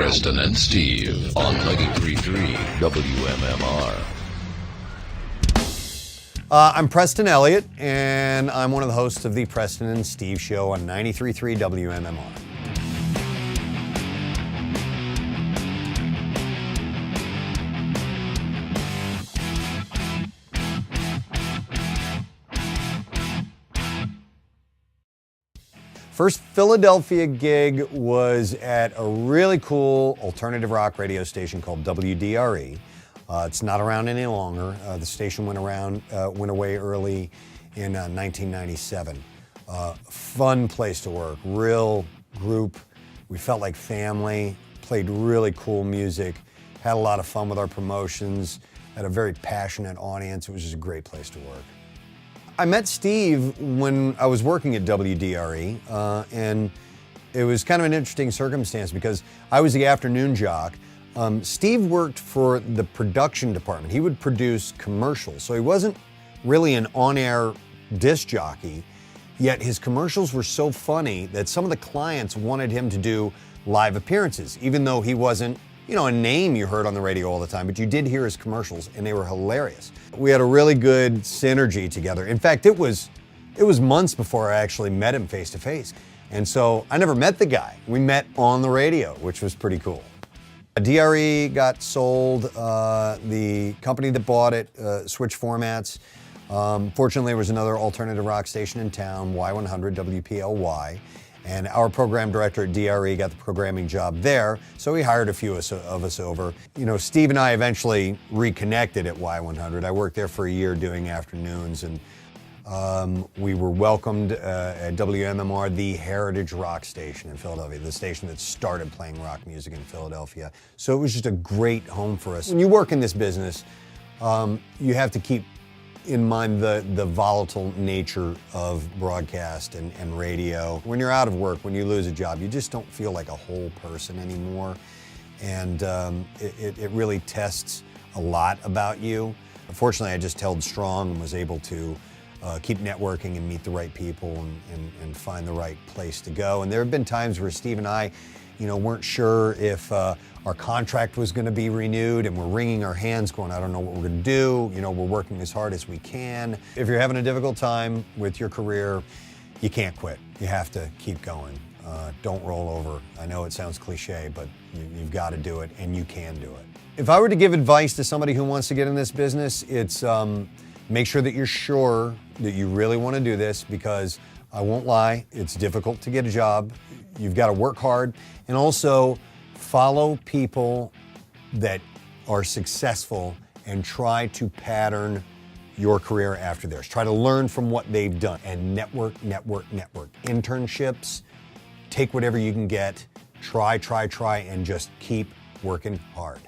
Preston and Steve on 93.3 WMMR. I'm Preston Elliot, and I'm one of the hosts of the Preston and Steve Show on 93.3 WMMR. First Philadelphia gig was at a really cool alternative rock radio station called WDRE. It's not around any longer. The station went away early in 1997. Fun place to work, real group. We felt like family, played really cool music, had a lot of fun with our promotions, had a very passionate audience. It was just a great place to work. I met Steve when I was working at WDRE, and it was kind of an interesting circumstance because I was the afternoon jock. Steve worked for the production department. He would produce commercials, so he wasn't really an on-air disc jockey, yet his commercials were so funny that some of the clients wanted him to do live appearances, even though he wasn't, a name you heard on the radio all the time, but you did hear his commercials, and they were hilarious. We had a really good synergy together. In fact, it was months before I actually met him face to face. And so I never met the guy. We met on the radio, which was pretty cool. DRE got sold. The company that bought it switched formats. Fortunately, there was another alternative rock station in town, Y100 WPLY. And our program director at DRE got the programming job there, so he hired a few of us over. Steve and I eventually reconnected at Y100. I worked there for a year doing afternoons, and we were welcomed at WMMR, the heritage rock station in Philadelphia, the station that started playing rock music in Philadelphia. So it was just a great home for us. When you work in this business, you have to keep in mind the volatile nature of broadcast and radio. When you're out of work, when you lose a job, you just don't feel like a whole person anymore. And it really tests a lot about you. Fortunately, I just held strong and was able to keep networking and meet the right people and find the right place to go. And there have been times where Steve and I, weren't sure if our contract was going to be renewed, and we're wringing our hands going, I don't know what we're going to do. We're working as hard as we can. If you're having a difficult time with your career, you can't quit. You have to keep going. Don't roll over. I know it sounds cliche, but you've got to do it, and you can do it. If I were to give advice to somebody who wants to get in this business, it's make sure that you're sure that you really want to do this, because I won't lie, it's difficult to get a job. You've got to work hard, and also follow people that are successful and try to pattern your career after theirs. Try to learn from what they've done, and network. Internships, take whatever you can get, try, and just keep working hard.